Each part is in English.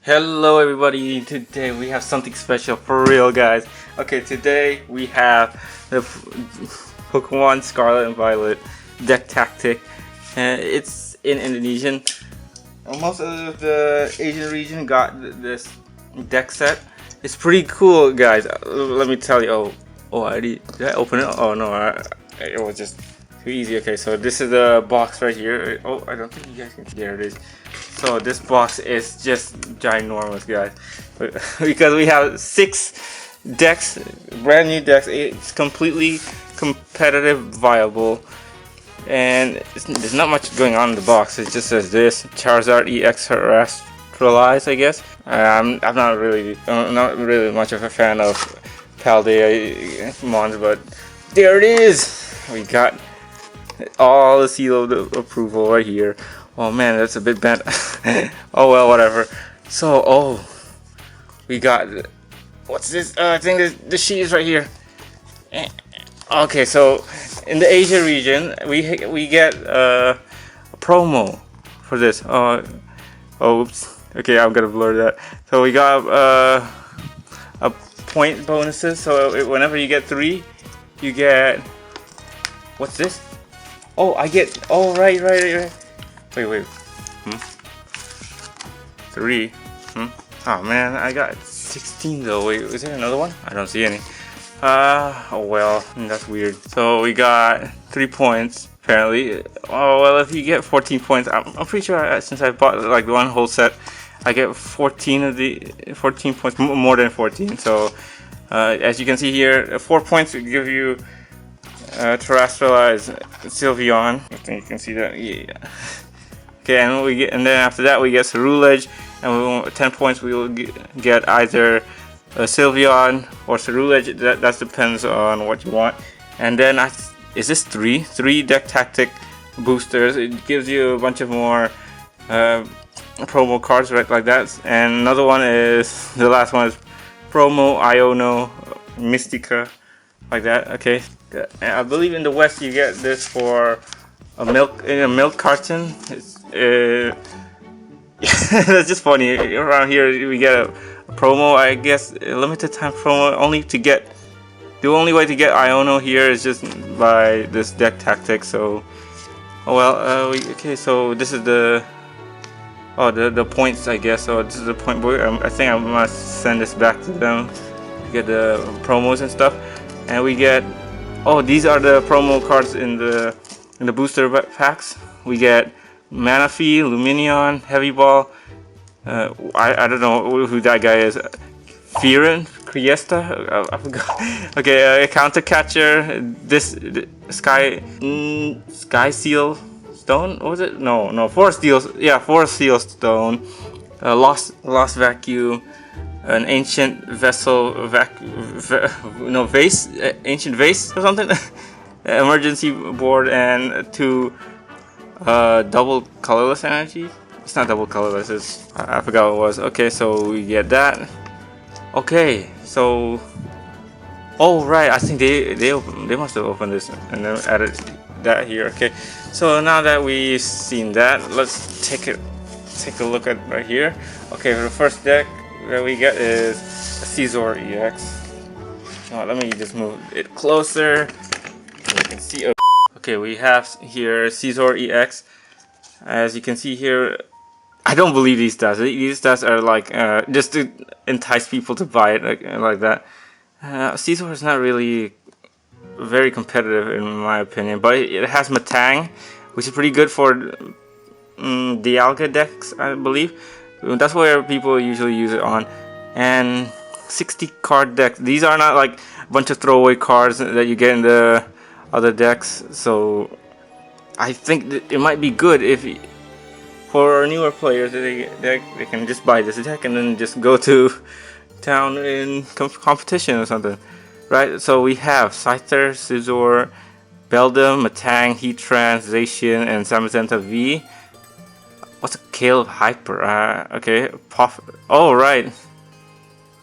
Hello everybody, today we have something special for real guys. Okay, today we have the Pokemon Scarlet and Violet deck tactic. It's in Indonesian. Most of the Asian region got this deck set. It's pretty cool guys, let me tell you. Did I open it? Oh no, it was just too easy. Okay, so this is the box right here. I don't think you guys can see. There it is. So this box is just ginormous guys, because we have 6 decks, brand new decks. It's completely competitive, viable, and there's not much going on in the box. It just says this Charizard EX Terrestrialized, I guess. I'm not really much of a fan of Paldea Mons, but there it is. We got all the seal of approval right here. Oh man, that's a bit bent. Oh well, whatever. So, we got, what's this? I think the sheet is right here. Okay, so in the Asia region, we get a promo for this. Oops. Okay, I'm gonna blur that. So we got a point bonuses. So whenever you get 3, you get, what's this? I get. Right. Wait. 3. Oh man, I got 16 though. Wait, is there another one? I don't see any. Oh well, that's weird. So we got 3 points apparently. Oh well, if you get 14 points, I'm pretty sure since I bought like one whole set, I get 14 points, more than 14. So as you can see here, 4 points will give you Terrestrialized Sylveon. I think you can see that. Yeah. Okay, and then after that we get Cerulege, and 10 points we will get either a Sylveon or Cerulege. That depends on what you want. And then is this 3 deck tactic boosters? It gives you a bunch of more promo cards, right, like that. And another one is, the last one is promo Iono Mystica, like that. Okay, I believe in the West you get this for a milk carton. That's just funny. Around here we get a promo, I guess, a limited time promo. The only way to get Iono here is just by this deck tactic. So, okay. So this is the points, I guess. So this is the point. I think I must send this back to them to get the promos and stuff. And we get, these are the promo cards in the booster packs. We get Manaphy, Luminion, Heavy Ball. I don't know who that guy is. Criesta? I forgot. Okay, Counter Catcher. This Sky Seal Stone. What was it? No. Forest Seal. Yeah, Forest Seal Stone. Lost Vacuum. An Ancient Vessel. Vase. Ancient Vase or something. Emergency board, and 2 double colorless energy. It's not double colorless, I forgot what it was. Okay, so we get that. Okay, so right, I think they must have opened this and then added that here. Okay, so now that we've seen that, let's take a look at right here. Okay, the first deck that we get is a Scizor EX. Let me just move it closer. You can see. Okay, we have here Scizor EX. As you can see here, I don't believe these stats. These stats are like just to entice people to buy it, like that. Scizor is not really very competitive in my opinion, but it has Matang, which is pretty good for Dialga decks, I believe. That's where people usually use it on. And 60 card decks. These are not like a bunch of throwaway cards that you get in the other decks, so I think that it might be good if for newer players they can just buy this deck and then just go to town in competition or something, right? So we have Scyther, Scizor, Beldum, Matang, Heatran, Zacian, and Zamazenta V. What's a Kale of Hyper? Okay, right.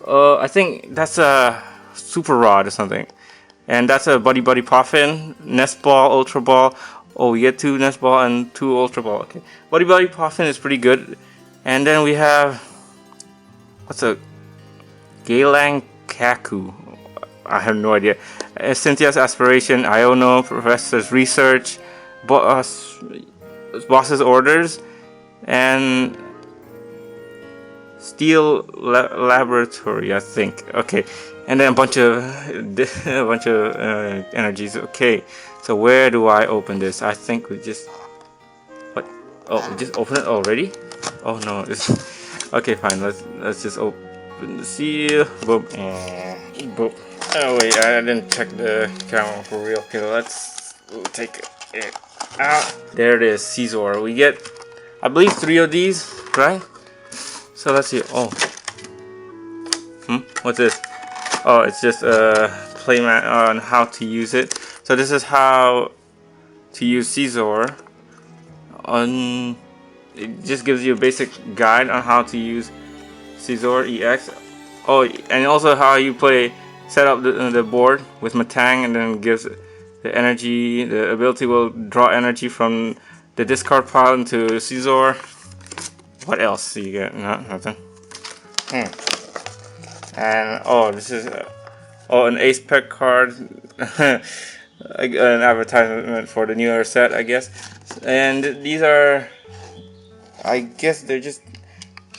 I think that's a Super Rod or something. And that's a Buddy Poffin, Nest Ball, Ultra Ball. We get 2 Nest Ball and 2 Ultra Ball. Okay, Buddy Poffin is pretty good. And then we have what's a Galang Kaku? I have no idea. Cynthia's aspiration, Iono, professor's research, boss's orders, and Steel Laboratory, I think. Okay, and then a bunch of energies. Okay, so where do I open this? I think we just what? Oh, we just open it already? Oh no! Okay, fine. Let's just open the seal. Boop. Boop. Oh wait, I didn't check the camera for real. Okay, we'll take it out. There it is, Caesar. We get, I believe, 3 of these, right? So let's see. Oh, what's this? Oh, it's just a playmat on how to use it. So this is how to use Caesar. It just gives you a basic guide on how to use Caesar EX. Oh, and also how you set up the board with Matang, and then gives the energy. The ability will draw energy from the discard pile into Caesar. What else do you get? No, nothing. And oh, this is an Ace Pack card, an advertisement for the newer set, I guess. And these are, I guess they're just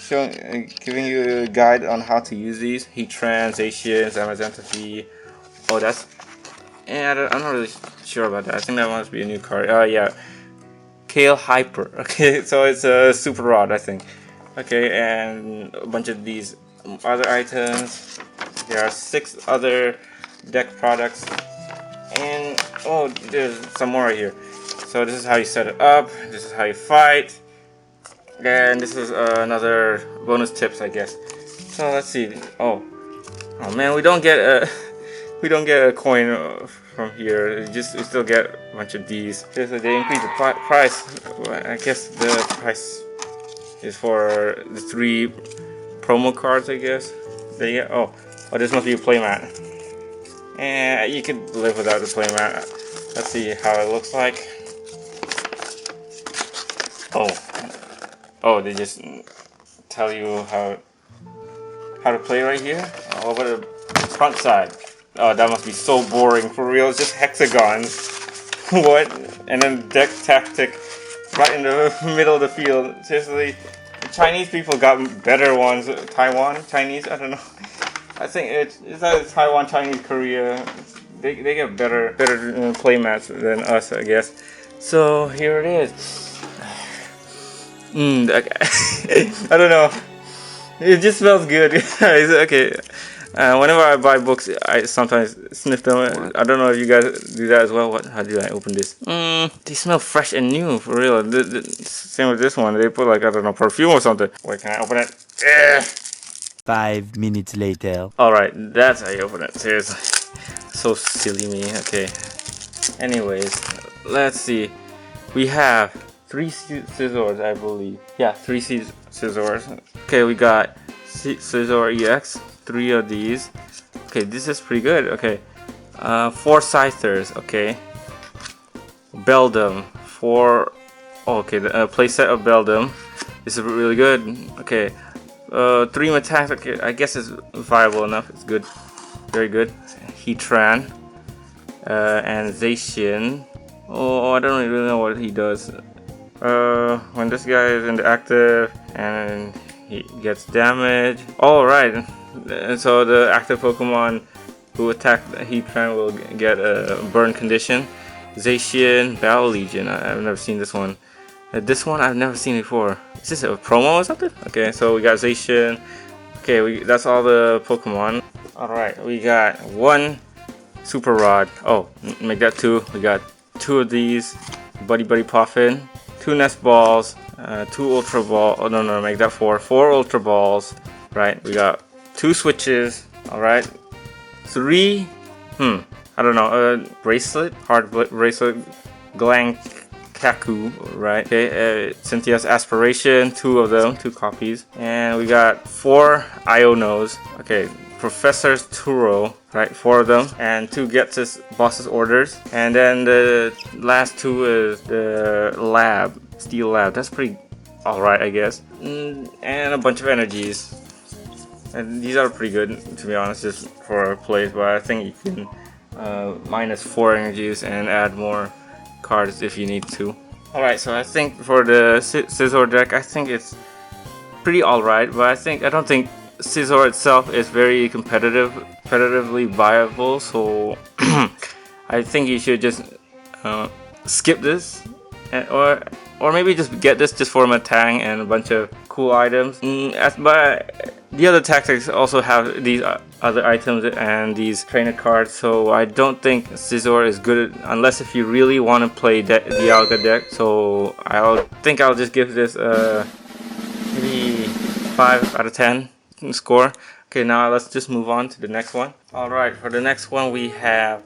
giving you a guide on how to use these. Heat transitions, Amazantophy. Oh, that's. Yeah, I'm not really sure about that. I think that must be a new card. Oh yeah, Kale Hyper. Okay, so it's a super rod, I think. Okay, and a bunch of these other items. There are 6 other deck products, and oh, there's some more right here. So this is how you set it up. This is how you fight. And this is another bonus tips, I guess. So let's see. Oh man, we don't get a coin from here. We still get a bunch of these. They increase the price. I guess the price is for the 3 promo cards, I guess. Oh, this must be a playmat. And you could live without the playmat. Let's see how it looks like. Oh, they just tell you how to play right here. How about the front side? Oh, that must be so boring for real. It's just hexagons. What? And then deck tactic right in the middle of the field. Seriously, the Chinese people got better ones. Taiwan, Chinese, I don't know. I think it's either Taiwan, Chinese, Korea. They get better playmats than us, I guess. So here it is. I don't know. It just smells good. Okay. Whenever I buy books, I sometimes sniff them. I don't know if you guys do that as well. How do I open this? They smell fresh and new, for real. Same with this one. They put like, I don't know, perfume or something. Wait, can I open it? 5 minutes later. Alright, that's how you open it. Seriously. So silly me. Okay. Anyways, let's see. We have 3 scissors, I believe. Yeah, 3 scissors. Okay, we got Scissor EX, 3 of these. Okay, this is pretty good. Okay, 4 Scythers. Okay, Beldum, 4. Oh, okay, the playset of Beldum. This is really good. Okay, 3 attacks. Okay, I guess it's viable enough. It's good, very good. Heatran and Zacian. Oh, I don't really know what he does. When this guy is in the active and he gets damage. Oh, right. And so the active Pokemon who attack the Heatran will get a burn condition. Zacian, Battle Legion. I've never seen this one. This one I've never seen before. Is this a promo or something? Okay, so we got Zacian. Okay, that's all the Pokemon. Alright, we got 1 Super Rod. Oh, make that 2. We got 2 of these. Buddy Puffin. 2 Nest Balls, 2 Ultra Balls. Oh no, make that 4. 4 Ultra Balls. Right, we got 2 switches. Alright, 3. I don't know. Bracelet, hard bracelet, Glang Kaku. Right. Okay. Cynthia's aspiration. 2 of them, 2 copies, and we got 4 Ionos. Okay. Professor's Turo, right, 4 of them, and 2 gets his boss's orders, and then the last 2 is the lab, Steel Lab. That's pretty alright, I guess, and a bunch of energies. And these are pretty good, to be honest, just for plays. But I think you can minus 4 energy use and add more cards if you need to. Alright, so I think for the Scizor deck, I think it's pretty alright, but I don't think Scizor itself is very competitively viable, so I think you should just skip this, or maybe just get this just for Matang and a bunch of cool items. But the other tactics also have these other items and these trainer cards, so I don't think Scizor is good unless if you really want to play the Dialga deck. So I'll just give this maybe 5 out of 10 score. Okay, now let's just move on to the next one. Alright, for the next one we have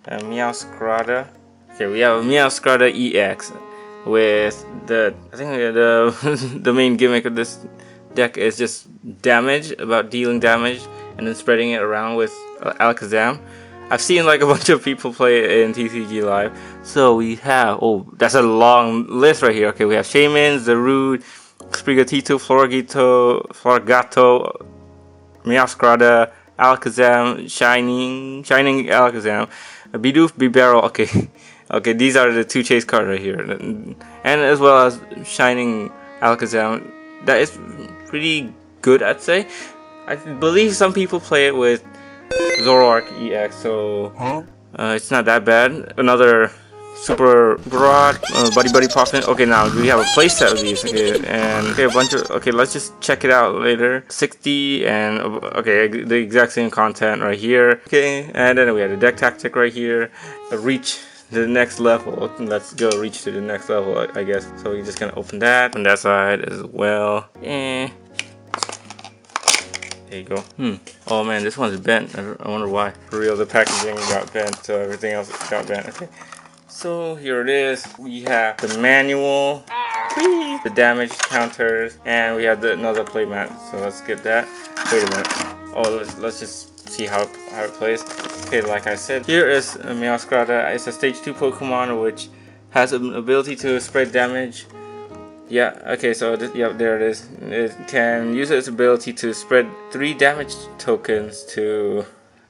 Meowscarada. Okay, we have a Meowscarada EX with I think the main gimmick of this deck is just damage, about dealing damage and then spreading it around with Alakazam. I've seen like a bunch of people play it in TCG Live. So we have, that's a long list right here. Okay, we have Shaman, Zarude, Sprigatito, Floragato, Meowscarada, Alakazam, Shining Alakazam, Bidoof, Bibarel. Okay, these are the 2 chase cards right here, and as well as Shining Alakazam. That is pretty good, I'd say. I believe some people play it with Zoroark EX, so it's not that bad. Another super broad buddy poppin'. Okay, now we have a playset of these. Okay, and a bunch of. Okay, let's just check it out later. 60 and the exact same content right here. Okay, and then we have the deck tactic right here. Reach the next level. Let's go reach to the next level, I guess. So we're just gonna open that on that side as well. There you go. Oh man, this one's bent. I wonder why. For real, the packaging got bent, so everything else got bent. Okay. So here it is. We have the manual, the damage counters, and we have another playmat. So let's get that. Wait a minute. Oh, let's just see how it plays. Okay, like I said, here is a Meowscarada. It's a stage 2 Pokemon which has an ability to spread damage. Yeah, okay, so there it is. It can use its ability to spread 3 damage tokens to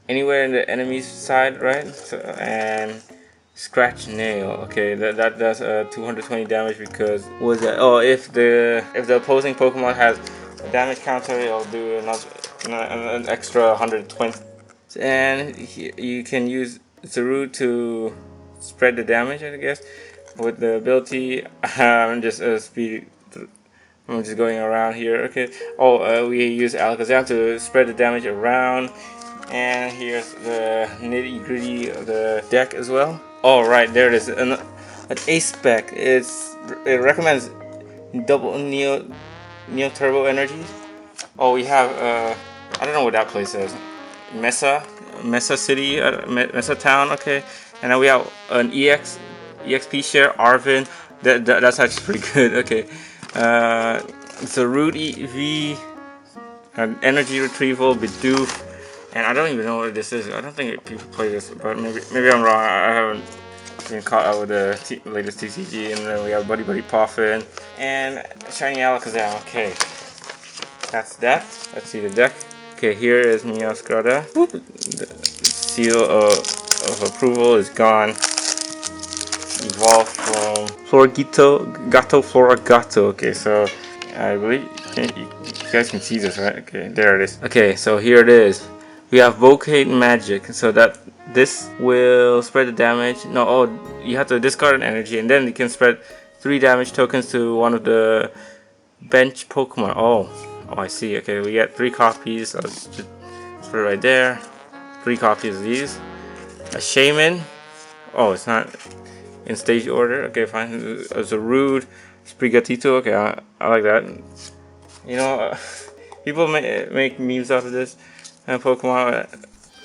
anywhere in the enemy's side, right? So, and Scratch Nail. Okay, that does 220 damage because what was that? Oh, if the opposing Pokemon has a damage counter, it'll do an extra 120. And you can use Zarude to spread the damage, I guess, with the ability. I'm just going around here. Okay. We use Alakazam to spread the damage around. And here's the nitty gritty of the deck as well. Oh, right, there it is. An ace spec. It recommends double Neo Turbo Energy. Oh, we have I don't know what that place is. Mesa City, Mesa Town. Okay, and then we have an EXP share, Arvin. That's actually pretty good. Okay, Zarude EV, Energy Retrieval, Bidoof. And I don't even know what this is. I don't think people play this, but maybe I'm wrong. I haven't been caught up with the latest TCG. And then we have Buddy Poffin and Shiny Alakazam. Okay, that's that. Let's see the deck. Okay, here is Meowscarada. The seal of approval is gone. Evolved from Floragato. Okay, so I believe you guys can see this, right? Okay, there it is. Okay, so here it is. We have Vocate Magic, so that this will spread the damage. You have to discard an energy, and then you can spread 3 damage tokens to one of the bench Pokemon. Oh, I see. Okay, we get 3 copies. I'll just put it right there. 3 copies of these. A Shaman. Oh, it's not in stage order. Okay, fine. A Zarude, Sprigatito. Okay, I like that. You know, people make memes out of this Pokemon,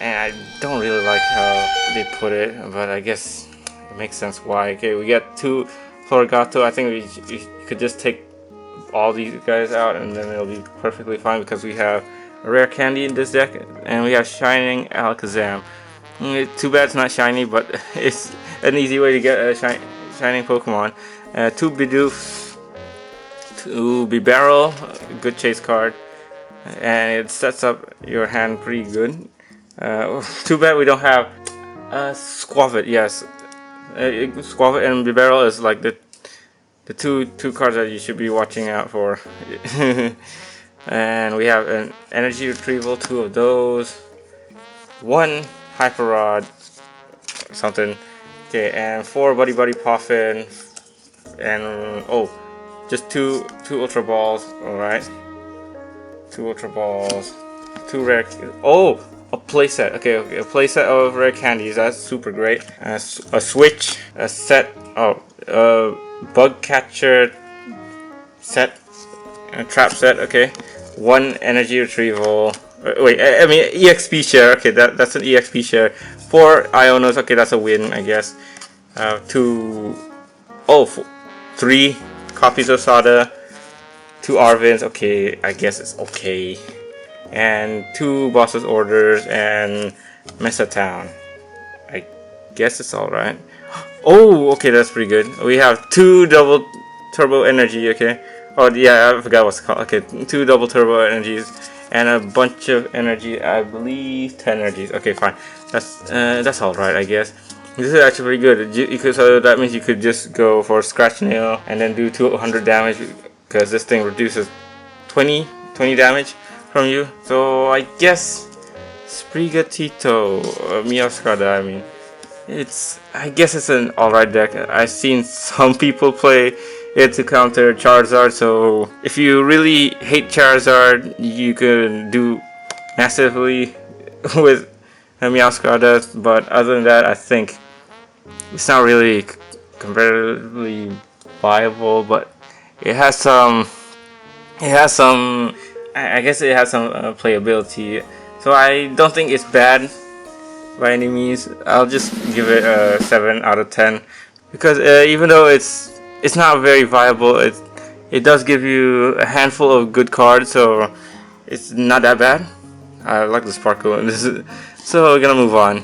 and I don't really like how they put it, but I guess it makes sense why. Okay, we get 2 Floragato. I think we could just take all these guys out and then it'll be perfectly fine because we have a rare candy in this deck and we have Shining Alakazam. Too bad it's not shiny, but it's an easy way to get a shining Pokemon. 2 Bidoof, 2 Bibarel, good chase card. and it sets up your hand pretty good. Too bad we don't have Squavit. Yes, Squavit and Bibarel is like the two cards that you should be watching out for. And we have an energy retrieval, 2 of those, 1 hyper rod, something. Okay, and 4 buddy poffin, and just two ultra balls. All right, 2 ultra balls, 2 rare. A playset. Okay, a playset of rare candies. That's super great. A switch, a set. Bug catcher set, a trap set. Okay, 1 energy retrieval. EXP share. Okay, that's an EXP share. 4 Ionos. Okay, that's a win, I guess. 3 copies of Sada. 2 Arvins. Okay, I guess it's okay. And 2 bosses orders and Mesa Town. I guess it's all right. Oh, okay, that's pretty good. We have 2 double turbo energy. Okay. Oh yeah, I forgot what's it called. Okay, 2 double turbo energies and a bunch of energy. I believe 10 energies. Okay, fine. That's all right, I guess. This is actually pretty good. So that means you could just go for Scratch Nail and then do 200 damage, because this thing reduces 20 damage from you. So I guess Sprigatito, Mioscada, I mean. I guess it's an alright deck. I've seen some people play it to counter Charizard, so if you really hate Charizard, you can do massively with Mioscada, but other than that, I think it's not really comparatively viable, but it has some I guess it has some playability, so I don't think it's bad by any means. I'll just give it a 7 out of 10, because even though it's not very viable, it does give you a handful of good cards, so it's not that bad. I like the sparkle in this. So we're gonna move on.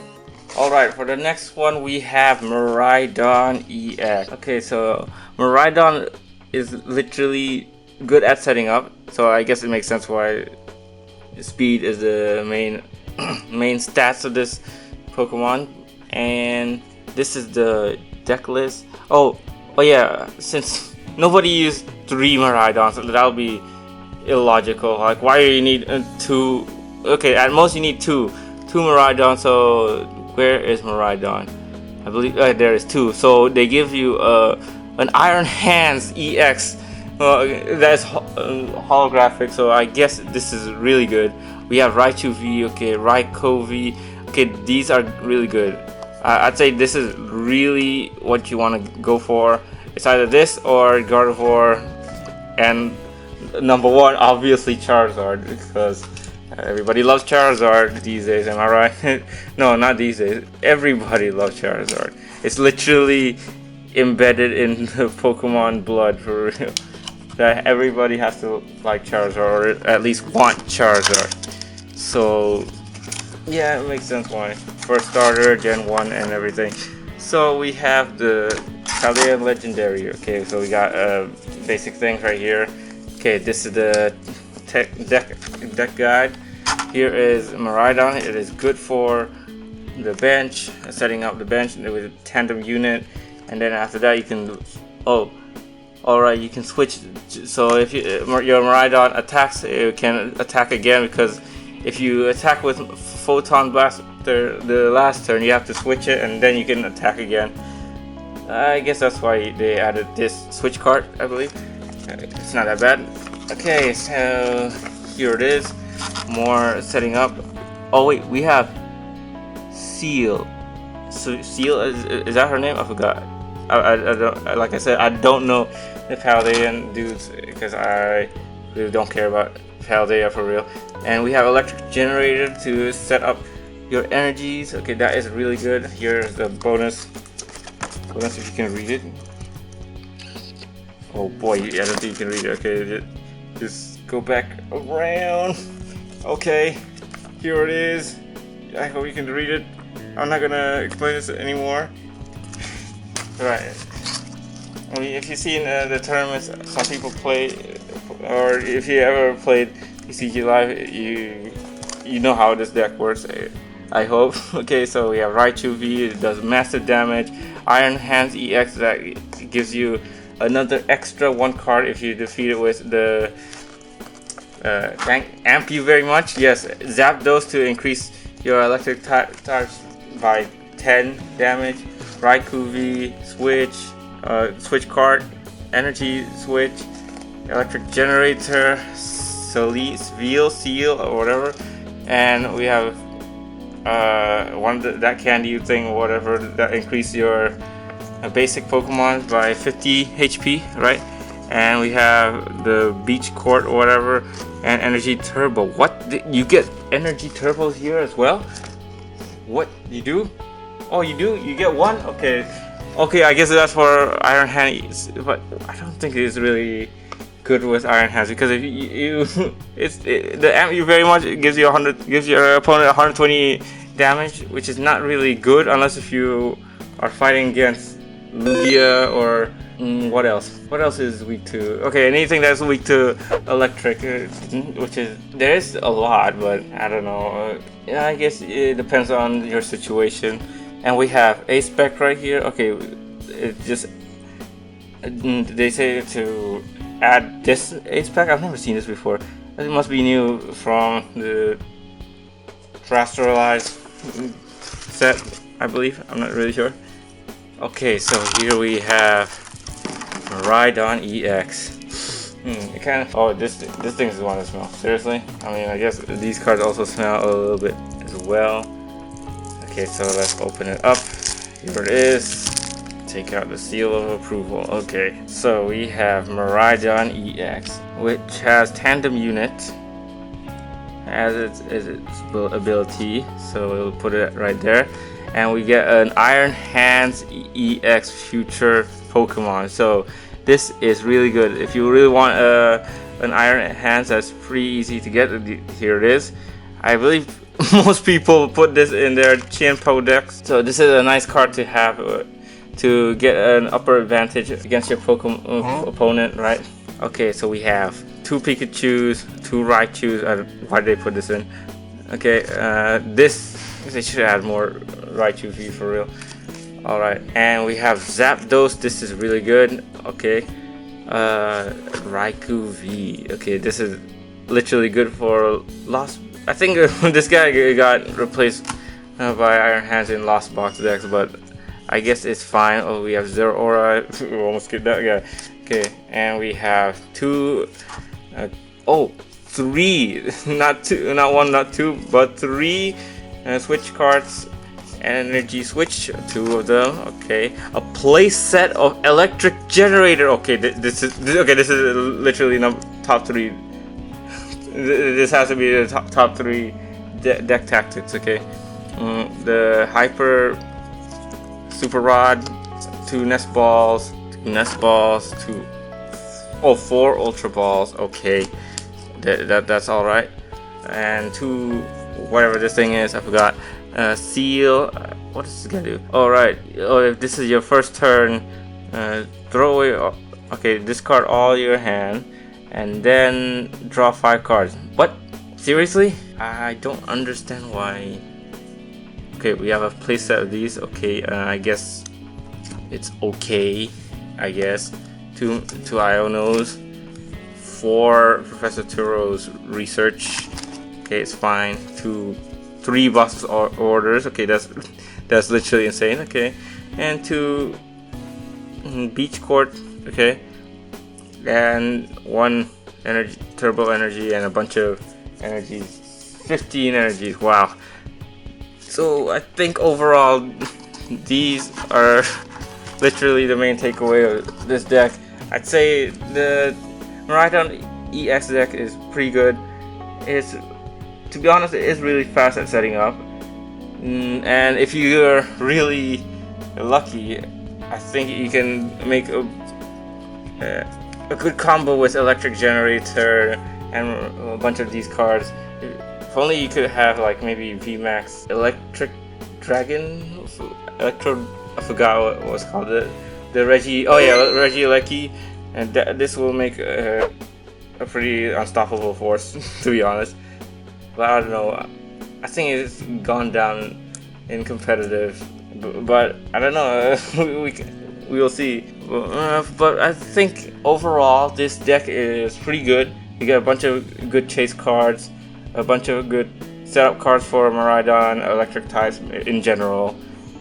Alright, for the next one we have Miraidon EX. Okay, so Miraidon is literally good at setting up, so I guess it makes sense why speed is the main stats of this Pokemon. And this is the deck list. Oh yeah, since nobody used 3 Miraidons, so that would be illogical. Like, why do you need 2? Okay, at most you need 2 Miraidon. So where is Miraidon? I believe there is 2. So they give you an Iron Hands EX. That's holographic, so I guess this is really good. We have Raichu V, okay, Raikou V. Okay, these are really good. I'd say this is really what you want to go for. It's either this or Gardevoir, and number 1, obviously Charizard, because everybody loves Charizard these days. Am I right? No, not these days. Everybody loves Charizard. It's literally embedded in the Pokemon blood, for real. That everybody has to like Charizard, or at least want Charizard. So yeah, it makes sense why. First starter, Gen 1 and everything. So we have the Italian Legendary. Okay, so we got basic things right here. Okay, this is the deck guide. Here is Miraidon. It is good for the bench, setting up the bench with a tandem unit, and then after that you can alright, you can switch. So if your Miraidon attacks, it can attack again, because if you attack with Photon Blast the last turn, you have to switch it and then you can attack again. I guess that's why they added this switch card, I believe. It's not that bad. Okay, so here it is. More setting up. Oh wait, we have Seal. So Seal, is that her name? I forgot. I don't, like I said, I don't know the Paldean dudes, because I really don't care about Paldea for real. And we have Electric Generator to set up your energies. Okay, that is really good. Here's the bonus if you can read it. Oh boy, I don't think you can read it. Okay, just go back around. Okay, here it is. I hope you can read it. I'm not gonna explain this anymore. Right. I mean, if you've seen the tournaments some people play, or if you ever played CG Live, you know how this deck works, I hope. Okay, so we have Raichu V, it does massive damage. Iron Hands EX, that gives you another extra 1 card if you defeat it with the amp you very much. Yes, Zapdos to increase your electric types by 10 damage. Raikou V, switch card, energy switch, electric generator, seal or whatever, and we have that candy thing or whatever that increase your basic Pokemon by 50 HP, right? And we have the beach court or whatever, and energy turbo. What, you get energy turbos here as well? What, you do? Oh, you do? You get 1? Okay, I guess that's for Iron Hands, but I don't think it's really good with Iron Hands, because if the amp you very much gives your opponent 120 damage, which is not really good unless if you are fighting against Lugia or what else? What else is weak to? Okay, anything that's weak to electric, which is, there's a lot, but I don't know. Yeah, I guess it depends on your situation. And we have a spec right here. Okay, it just they say to add this ace pack. I've never seen this before. It must be new from the Terrestrialized set, I believe. I'm not really sure. Okay, so here we have Rhydon EX. It kind of, oh, this thing is the one to smell. Seriously? I mean, I guess these cards also smell a little bit as well. Okay, so let's open it up. Here it is. Take out the seal of approval. Okay, so we have Miraidon EX, which has Tandem Unit as its ability, so we'll put it right there. And we get an Iron Hands EX future Pokemon. So this is really good. If you really want an Iron Hands that's pretty easy to get, here it is. I believe most people put this in their Chinpo decks. So this is a nice card to have to get an upper advantage against your Pokemon opponent, right? Okay, so we have 2 Pikachus, 2 Raichus. Why did they put this in? Okay, they should add more Raichu V for real. Alright, and we have Zapdos. This is really good. Okay, Raikou V. Okay, this is literally good for Lost. I think this guy got replaced by Iron Hands in Lost Box decks, but I guess it's fine. Oh, we have Zero Aura. We almost skipped that guy. Okay, and we have 3. Not 2, not 1, not 2, but 3 switch cards. Energy switch, 2 of them. Okay, a play set of electric generator. Okay, this is literally top 3. This has to be the top 3 deck tactics. Okay, the Hyper Super Rod, 2 Nest Balls, 4 Ultra Balls. Okay, that's all right. And 2 whatever this thing is, I forgot. Seal. What is this gonna do? All right. Oh, if this is your first turn, throw away. Okay, discard all your hand, and then draw 5 cards. What? Seriously? I don't understand why. Okay, we have a playset of these. Okay, I guess it's okay. I guess 2 Ionos, 4 Professor Turo's research. Okay, it's fine. 3 boss orders. Okay, that's literally insane. Okay, and 2 beach court. Okay, and 1 energy turbo energy and a bunch of energies. 15 energies. Wow. So I think overall these are literally the main takeaway of this deck. I'd say the Miraidon EX deck is pretty good. It's, to be honest, it is really fast at setting up, and if you're really lucky, I think you can make a good combo with Electric Generator and a bunch of these cards. If only you could have like maybe VMAX Electric Dragon, I forgot what was called, the Regieleki, and this will make a a pretty unstoppable force, to be honest. But I don't know. I think it's gone down in competitive, but I don't know. We will see. But I think overall this deck is pretty good. You get a bunch of good chase cards, a bunch of good setup cards for Miraidon, electric types in general.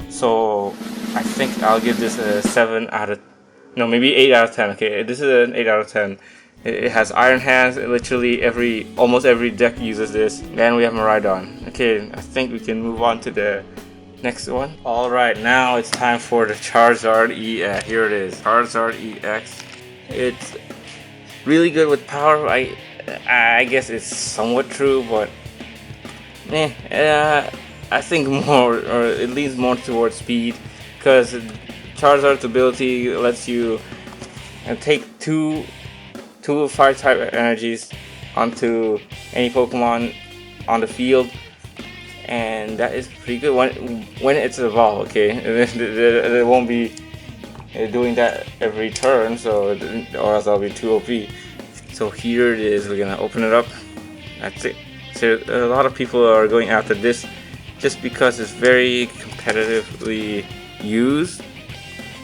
So I think I'll give this a 7 out of, no, maybe 8 out of 10. Okay, this is an 8 out of 10. It has Iron Hands. Literally almost every deck uses this. And we have Miraidon. Okay, I think we can move on to the next one. Alright, now it's time for the Charizard EX. Here it is, Charizard EX. It's really good with power. I guess it's somewhat true, but I think more, or it leans more towards speed, because Charizard's ability lets you take two fire type energies onto any Pokemon on the field, and that is pretty good when it's evolved. Okay, it won't be doing that every turn, so or else I'll be too OP. So here it is. We're gonna open it up. That's it. So a lot of people are going after this just because it's very competitively used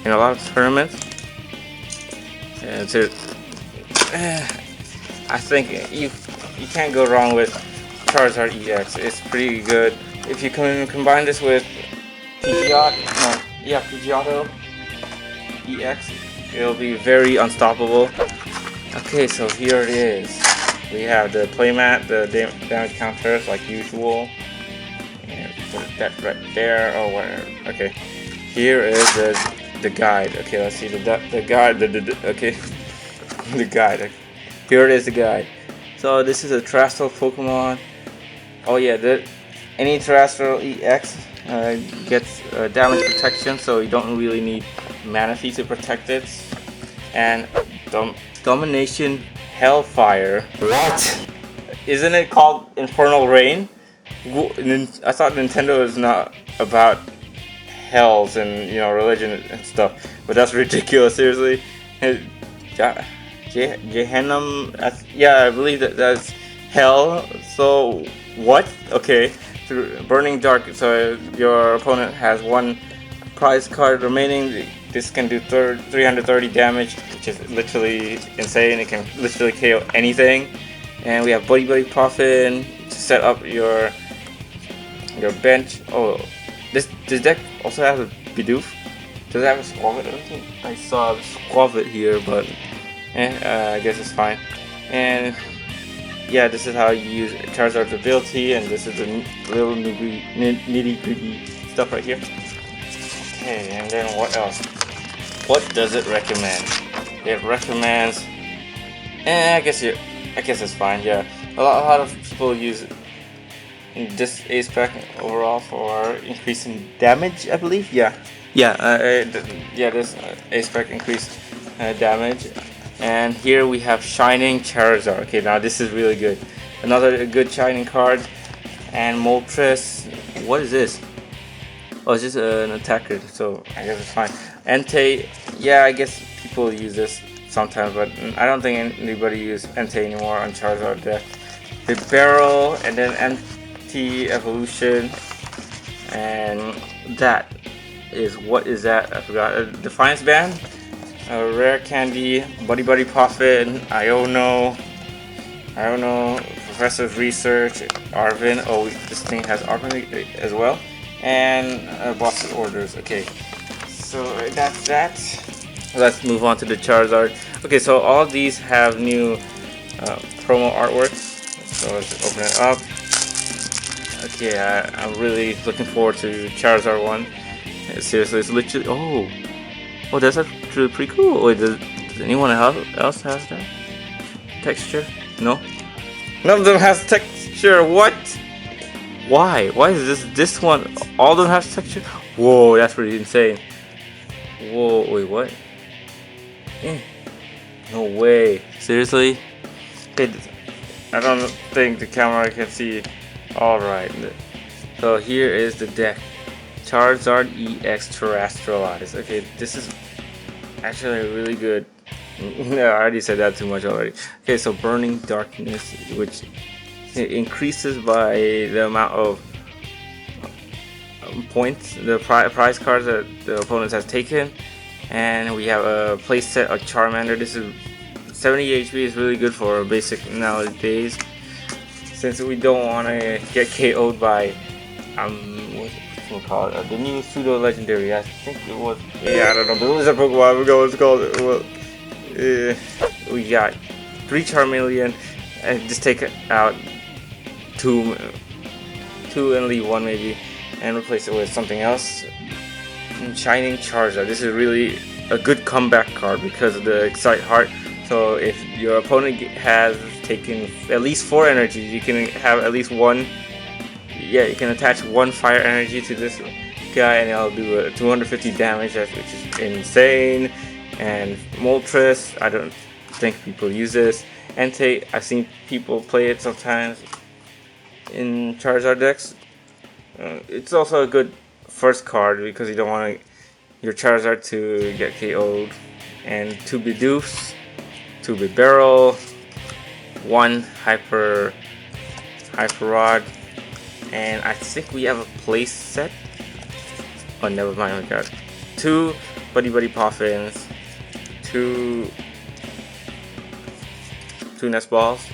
in a lot of tournaments. And so I think you can't go wrong with Charizard EX. It's pretty good. If you can combine this with Pidgeotto EX, it'll be very unstoppable. Okay, so here it is. We have the playmat, the damage counters like usual, and put that right there or whatever. Okay, here is the guide. Okay, let's see the guide. Okay, the guide. Here it is, the guide. So this is a terrestrial Pokemon. Oh yeah, any terrestrial EX gets damage protection, so you don't really need Manaphy to protect it. And Domination Hellfire. What? Isn't it called Infernal Rain? I thought Nintendo is not about hells and religion and stuff, but that's ridiculous. Seriously, Gehenna. Yeah, I believe that's hell. So what? Okay, Burning Dark. So your opponent has one prize card remaining. This can do 330 damage, which is literally insane. It can literally KO anything. And we have Buddy Puffin to set up your bench. Oh, this deck also has a Bidoof. Does it have a Squavit? I don't think I saw a Squavit here, but I guess it's fine. And yeah, this is how you use Charizard's ability, and this is the little nitty gritty stuff right here. Okay, and then what else? What does it recommend? It recommends, I guess it's fine. Yeah, a lot of people use this ace pack overall for increasing damage, I believe. This ace pack increased damage. And here we have Shining Charizard. Okay, now this is really good. Another good Shining card. And Moltres. What is this? Oh, it's just an attacker, so I guess it's fine. Entei, yeah, I guess people use this sometimes, but I don't think anybody uses Entei anymore on Charizard deck. The Barrel, and then Anti-Evolution, and that is, what is that? I forgot. Defiance Band, a Rare Candy, Buddy Puffin, Iono, Professor's Research, Arvin. Oh, this thing has Arvin as well. And Boss's Orders. Okay, so that's that. Let's move on to the Charizard. Okay, so all these have new promo artwork. So let's open it up. Okay, I'm really looking forward to Charizard 1. Seriously, it's literally... Oh, that's actually pretty cool. Wait, does anyone else has that texture? No? None of them has texture. What? Why? Why is this one? All of them have texture? Whoa, that's pretty insane. Whoa, wait, what? No way. Seriously? Okay, I don't think the camera can see. Alright. So here is the deck. Charizard EX Terrestrialized. Okay, this is actually a really good No, I already said that too much already. Okay, so Burning Darkness, which it increases by the amount of points, the prize cards that the opponent has taken. And we have a playset of Charmander. This is 70 HP is really good for basic nowadays, since we don't want to get KO'd by what's it called? The new pseudo legendary. I think it was. Yeah, I don't know. The lizard Pokemon. I forgot what it's called. Well, we got 3 Charmeleon, and just take out two and leave 1 maybe, and replace it with something else. And Shining Charizard. This is really a good comeback card because of the Excite Heart. So if your opponent has taken at least 4 energies, you can have at least 1. Yeah, you can attach 1 fire energy to this guy, and it'll do 250 damage, which is insane. And Moltres, I don't think people use this. Entei, I've seen people play it sometimes in Charizard decks. It's also a good first card because you don't want your Charizard to get KO'd. And 2 Bidoof, 2 Bibarel, 1 Hyper Rod, and I think we have a place set. Oh, never mind, we got 2 Buddy Poffins, 2 Nest Balls,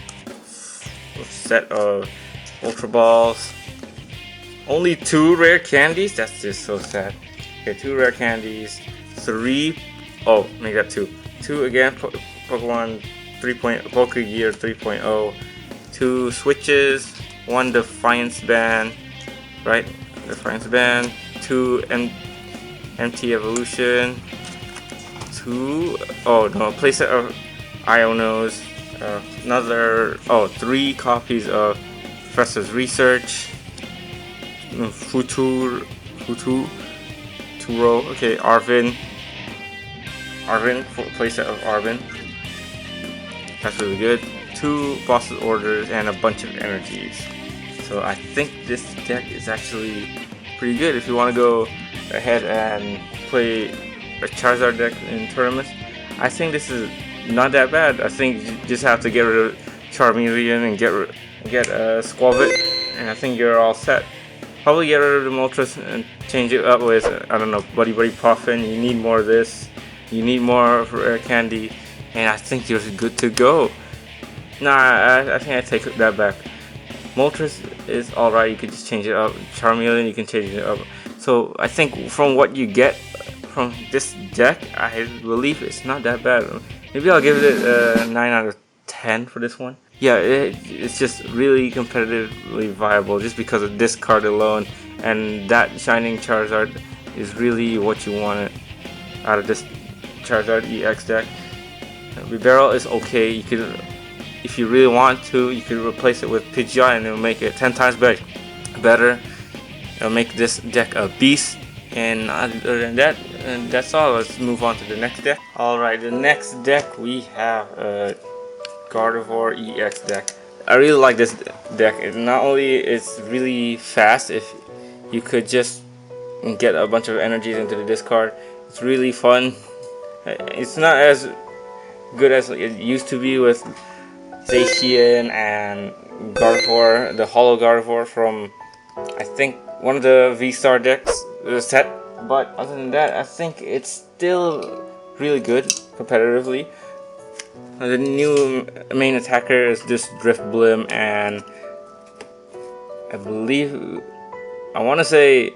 a set of Ultra Balls, only 2 rare candies. That's just so sad. Okay, 2 rare candies, 3. Oh, we got 2 again. Pokemon 3.0, Pokegear 3.0, 2 switches, 1 Defiance Band, right? Defiance Band, 2 MT Evolution, 2. Oh no, a playset of Ionos, another. Oh, 3 copies of Professor's Research, Futuro. Okay, Arvin, playset of Arvin. That's really good. 2 Boss's Orders and a bunch of energies. So I think this deck is actually pretty good if you want to go ahead and play a Charizard deck in tournaments. I think this is not that bad. I think you just have to get rid of Charmeleon and get a Squavit, and I think you're all set. Probably get rid of the Moltres and change it up with, I don't know, Buddy Poffin. You need more of this. You need more rare candy, and I think you're good to go. Nah, I think I take that back. Moltres is alright, you can just change it up. Charmeleon, you can change it up. So I think from what you get from this deck, I believe it's not that bad. Maybe I'll give it a 9 out of 10 for this one. Yeah, it's just really competitively viable just because of this card alone, and that Shining Charizard is really what you want out of this Charizard EX deck. Bibarel is okay. You could, if you really want to, you could replace it with Pidgeot and it'll make it 10 times better. It'll make this deck a beast. And other than that, and that's all. Let's move on to the next deck. Alright, the next deck we have a Gardevoir EX deck. I really like this deck. Not only it's really fast, if you could just get a bunch of energies into the discard, it's really fun. It's not as good as it used to be with Zacian and Gardevoir, the Holo Gardevoir from, I think, one of the V-Star decks set. But other than that, I think it's still really good competitively. The new main attacker is this Drifblim, and I believe, I want to say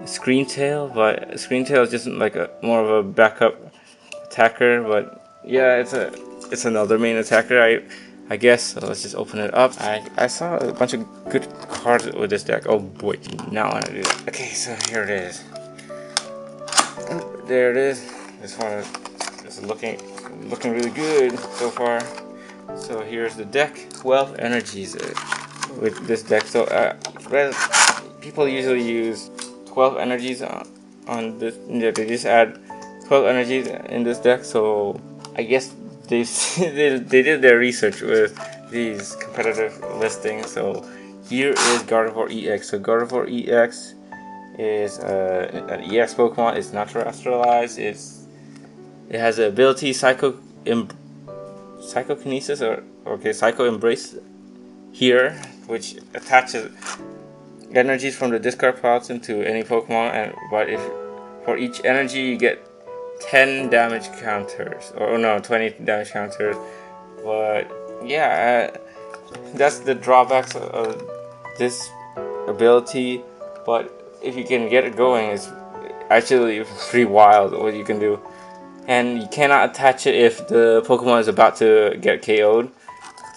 Screamtail, but Screamtail is just like more of a backup attacker. But yeah, it's another main attacker, I guess. So let's just open it up. I saw a bunch of good cards with this deck. Oh boy, now I want to do it. Okay, so here it is. There it is. This one is looking really good so far. So here's the deck. 12 energies with this deck. So people usually use 12 energies on this. Yeah, they just add 12 energies in this deck. So I guess they did their research with these competitive listings. So here is Gardevoir EX. So Gardevoir EX is an EX Pokemon. It's not terrestrialized. It has the ability Psycho Psychokinesis Psycho Embrace here, which attaches energies from the discard piles into any Pokemon, but if for each energy you get 10 damage counters, or no, 20 damage counters. But yeah, that's the drawbacks of this ability. But if you can get it going, it's actually pretty wild what you can do. And you cannot attach it if the Pokemon is about to get KO'd.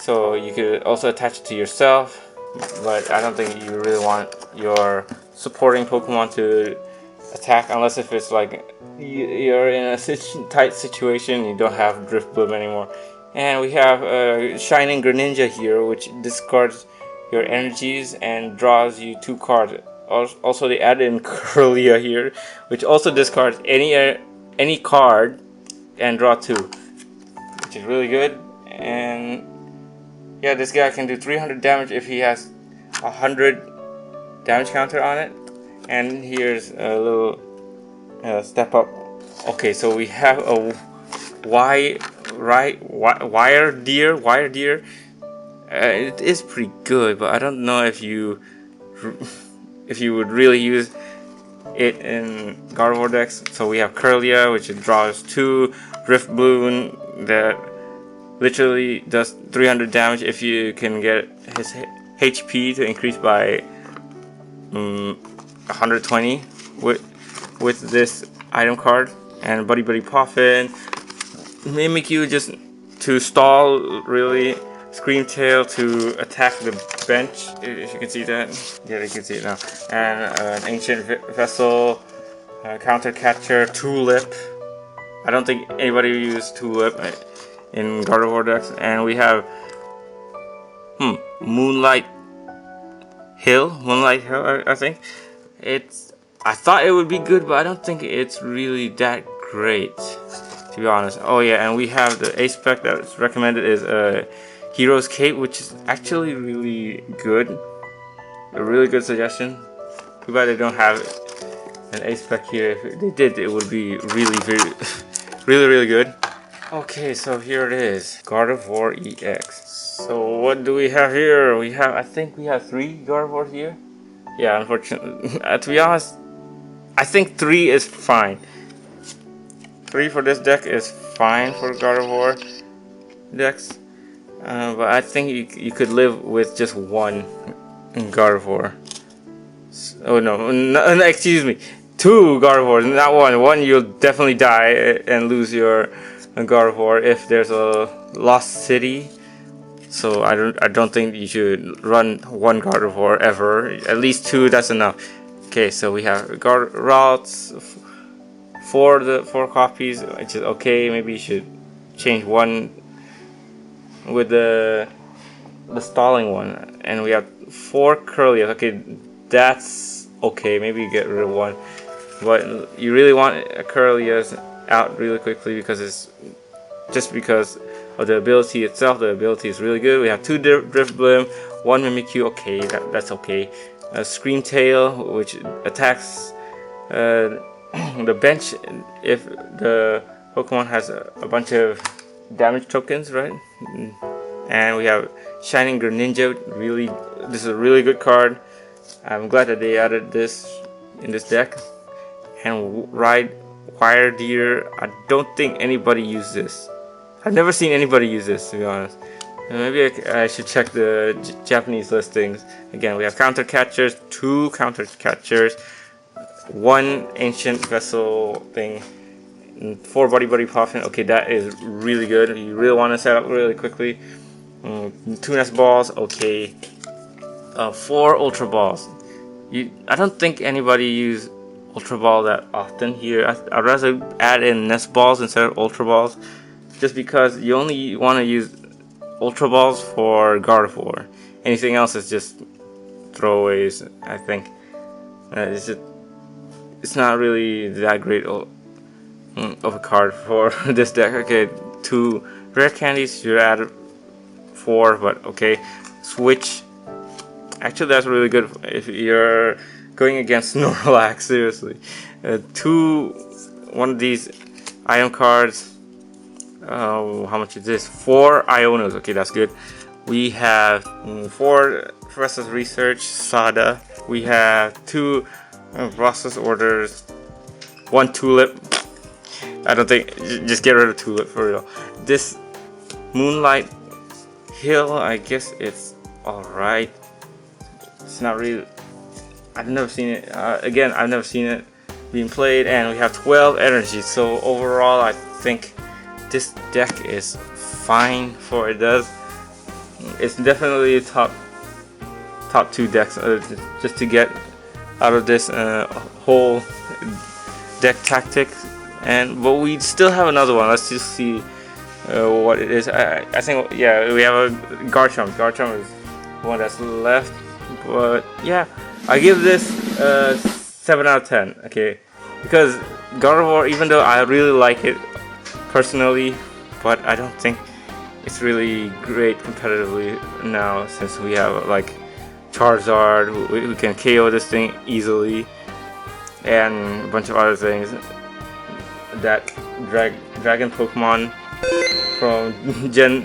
So you could also attach it to yourself, but I don't think you really want your supporting Pokemon to attack unless if it's like you're in a tight situation, you don't have Drift Bloom anymore. And we have Shining Greninja here, which discards your energies and draws you 2 cards. Also, they added in Curlia here, which also discards any card and draw 2, which is really good. And yeah, this guy can do 300 damage if he has 100 damage counter on it. And here's a little step up. Okay, so we have a wire deer. It is pretty good, but I don't know if you would really use it in Gardevoir decks. So we have Curlia, which draws 2, Drift Bloom that literally does 300 damage if you can get his HP to increase by 120 with this item card. And Buddy Poffin, Mimikyu just to stall, really. Scream Tail to attack the bench, if you can see that. Yeah, you can see it now. And an Ancient Vessel, Counter Catcher, Tulip. I don't think anybody used Tulip in Gardevoir decks. And we have Moonlight Hill, I think. I thought it would be good, but I don't think it's really that great, to be honest. Oh yeah, and we have the A spec that's recommended is Hero's Cape, which is actually really good. A really good suggestion. Too bad they don't have an A spec here. If they did, it would be really good. Okay, so here it is, Gardevoir EX. So what do we have here? I think we have 3 Gardevoirs here. Yeah, unfortunately, to be honest, I think 3 is fine. 3 for this deck is fine for Gardevoir decks. But I think you could live with just 1 in Gardevoir. Oh no, excuse me, 2 Gardevoirs, not 1. 1 you'll definitely die and lose your Gardevoir if there's a lost city. So I don't think you should run 1 Gardevoir ever. At least 2, that's enough. Okay, so we have routes for the 4 copies, which is okay. Maybe you should change 1 with the stalling one. And we have 4 Curlias. Okay, that's okay. Maybe you get rid of 1, but you really want a Curlias out really quickly because it's just because of the ability itself. The ability is really good. We have 2 Drift Bloom, 1 Mimikyu. Okay, that's okay. A Scream Tail, which attacks the bench if the Pokemon has a bunch of damage tokens, right? And we have Shining Greninja. This is a really good card. I'm glad that they added this in this deck. And Wire Deer. I don't think anybody used this. I've never seen anybody use this, to be honest. Maybe I should check the Japanese listings. Again, we have Counter Catchers, 2 Counter Catchers, 1 Ancient Vessel thing, and 4 Buddy Poffin. Okay, that is really good. You really want to set up really quickly. 2 Nest Balls. Okay. 4 Ultra Balls. I don't think anybody use Ultra Ball that often here. I'd rather add in Nest Balls instead of Ultra Balls, just because you only want to use Ultra Balls for Gardevoir. Anything else is just throwaways, I think. It's not really that great of a card for this deck. Okay, 2 Rare Candies, you add 4, but okay. Switch. Actually, that's really good if you're going against Snorlax, seriously. 1 of these item cards. how much is this? 4 Ionos. Okay, that's good. We have 4 Professor's Research Sada. We have 2 process orders, 1 Tulip. I don't think, just get rid of Tulip for real. This Moonlight Hill, I guess it's alright. It's not really, I've never seen it. Again, I've never seen it being played, and we have 12 energy. So overall, I think this deck is fine for what it does. It's definitely top 2 decks just to get out of this whole deck tactic. But we still have another one. Let's just see what it is. I think, yeah, we have a Garchomp. Garchomp is one that's left. But yeah, I give this 7 out of 10. Okay, because Gardevoir, even though I really like it personally, but I don't think it's really great competitively now, since we have like Charizard who can KO this thing easily, and a bunch of other things. That dragon Pokemon from Gen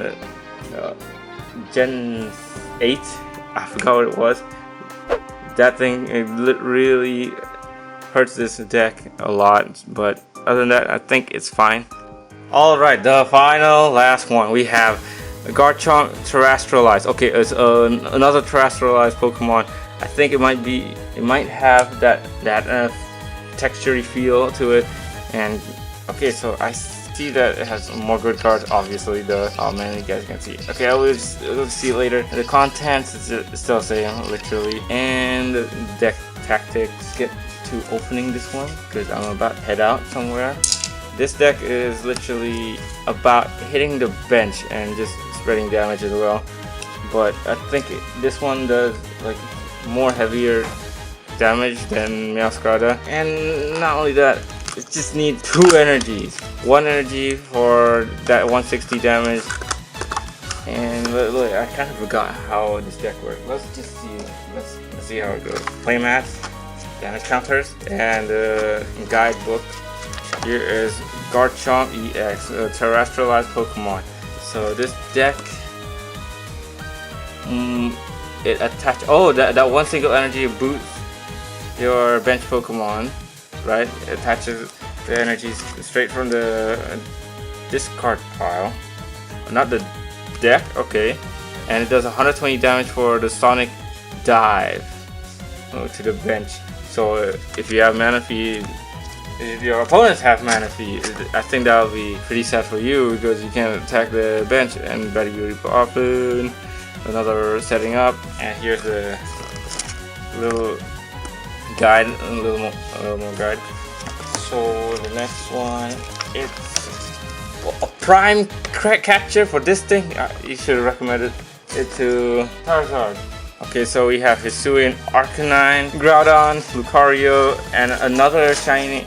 8, I forgot what it was. That thing, it really hurts this deck a lot, but other than that, I think it's fine. Alright, the final last one. We have Garchomp Terrestrialized. Okay, it's another Terrestrialized Pokemon. I think it might have that textury feel to it. And okay, so I see that it has more good cards. Obviously, oh man, you guys can see. Okay, I will see it later. The contents is still the same, literally. And the deck tactics. Get to opening this one because I'm about to head out somewhere. This deck is literally about hitting the bench and just spreading damage as well. But I think this one does like more heavier damage than Meowscarada. And not only that, it just needs 2 energies. 1 energy for that 160 damage. And look, I kind of forgot how this deck works. Let's just see. Let's see how it goes. Playmats, damage counters, and guidebook. Here is Garchomp EX, a terrestrialized Pokemon. So this deck, it attaches. Oh, that 1 single energy boosts your bench Pokemon. Right, it attaches the energies straight from the discard pile, not the deck. Okay, and it does 120 damage for the Sonic Dive to the bench. So if you have Manaphy, if your opponents have Manaphy, I think that would be pretty sad for you because you can't attack the bench and Battle Beauty often. Another setting up, and here's the little guide, a little more guide. So the next one, it's a prime catcher for this thing. You should have recommended it to Charizard. Okay, so we have Hisuian, Arcanine, Groudon, Lucario, and another Shining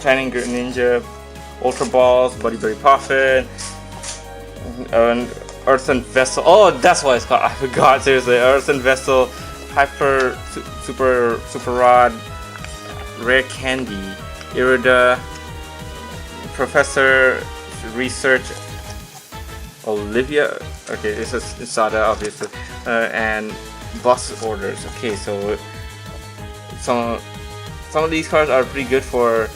Ninja, Ultra Balls, Buddy Berry Puffin, and Earthen Vessel. Oh, that's what it's called. I forgot, seriously. Earthen Vessel, Hyper Super Rod, Rare Candy, Irida, Professor Research Olivia. Okay, this is Sada, obviously, and Boss Orders. Okay, so some of these cards are pretty good for.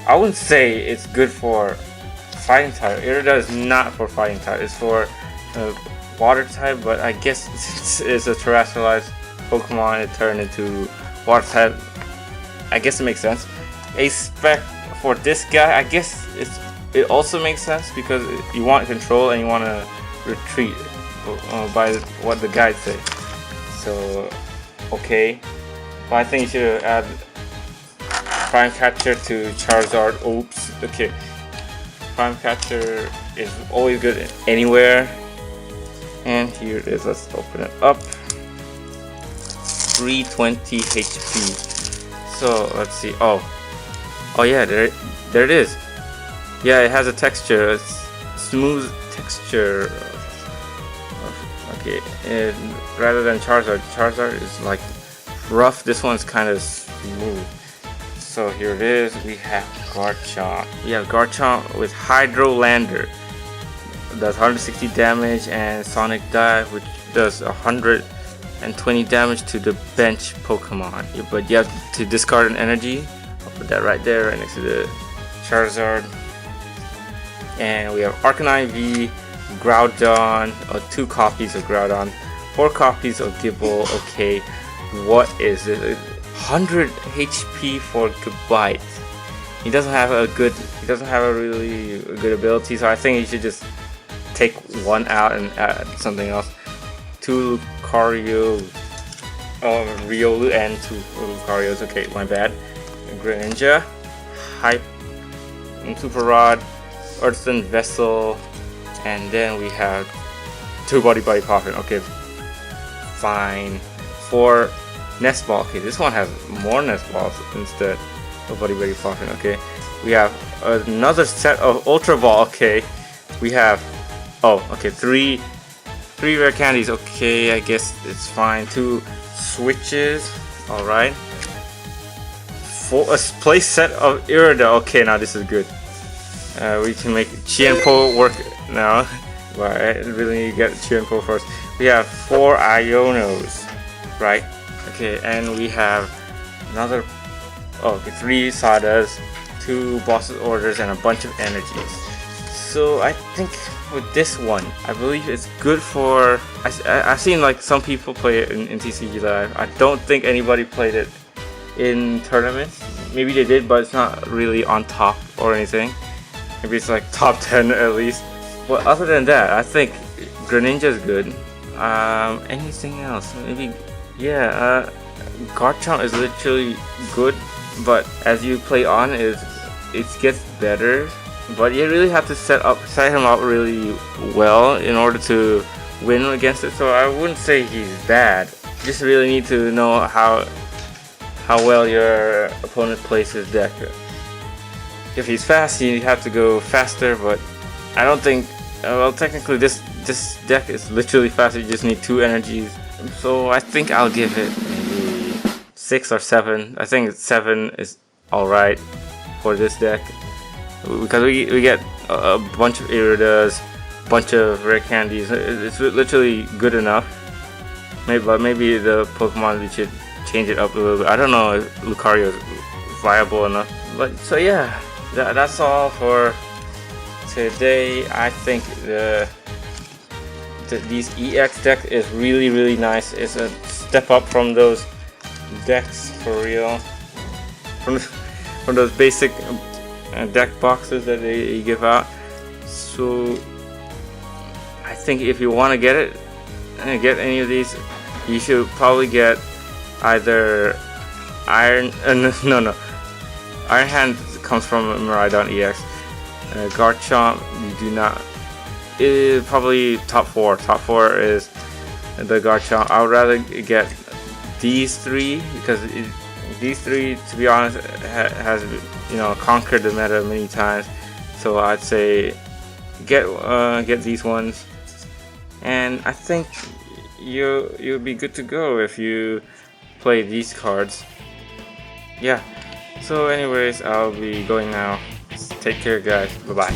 I wouldn't say it's good for fighting type. Irida is not for fighting type. It's for water type, but I guess it's a terrestrialized Pokemon. It turned into water type. I guess it makes sense. A spec for this guy, I guess it also makes sense because you want control and you want to retreat by what the guides say. So okay, but I think you should add Prime Catcher to Charizard. Oops. Okay, Prime Catcher is always good anywhere. And here it is. Let's open it up. 320 HP. So let's see. Oh yeah, there it is. Yeah, it has a texture. It's smooth texture. Okay, and rather than Charizard is like rough. This one's kind of smooth. So here it is. We have Garchomp. We have Garchomp with Hydro Lander. Does 160 damage, and Sonic Dive, which does 120 damage to the bench Pokemon. But you have to discard an energy. I'll put that right there, right next to the Charizard. And we have Arcanine V, Groudon, 2 copies of Groudon, 4 copies of Gibble. Okay, what is it? 100 HP for Goodbite. He doesn't have a really good ability, so I think he should just take one out and add something else. 2 Lucario, Riolu, and 2 Lucarios. Okay, my bad. Greninja, Hype, and Super Rod, Earthen Vessel, and then we have 2 Body Poppin. Okay, fine. 4 Nest Ball. Okay, this one has more Nest Balls instead of Body Poppin. Okay, we have another set of Ultra Ball. Okay, we have 3 rare candies. Okay, I guess it's fine. 2 switches. All right. 4 a play set of Irida. Okay, now this is good. We can make Chienpo work now. But I really need to get Chienpo first. We have 4 Ionos, right? Okay, and we have another 3 Sadas, 2 Boss's Orders, and a bunch of energies. So I think with this one, I believe it's good for. I've seen like some people play it in TCG Live. I don't think anybody played it in tournaments. Maybe they did, but it's not really on top or anything. Maybe it's like top 10 at least. But other than that, I think Greninja is good. Anything else? Maybe, yeah. Garchomp is literally good, but as you play on, it gets better. But you really have to set him up really well in order to win against it. So I wouldn't say he's bad. You just really need to know how well your opponent plays his deck. If he's fast, you have to go faster. But I don't think. Well, technically, this deck is literally fast. You just need 2 energies. So I think I'll give it maybe 6 or 7. I think 7 is all right for this deck. Because we get a bunch of Iridas, bunch of rare candies. It's literally good enough. Maybe the Pokemon, we should change it up a little bit. I don't know if Lucario is viable enough. But so yeah, that's all for today. I think these EX deck is really nice. It's a step up from those decks for real. From those basic deck boxes that they give out. So I think if you want to get any of these, you should probably get either Iron Hand comes from Miraidon EX. Garchomp, you do not. Probably top 4. Top 4 is the Garchomp. I would rather get these 3 because these 3, to be honest, has conquered the meta many times. So I'd say get these ones, and I think you'll be good to go if you play these cards. Yeah. So anyways, I'll be going now. Take care, guys. Bye bye.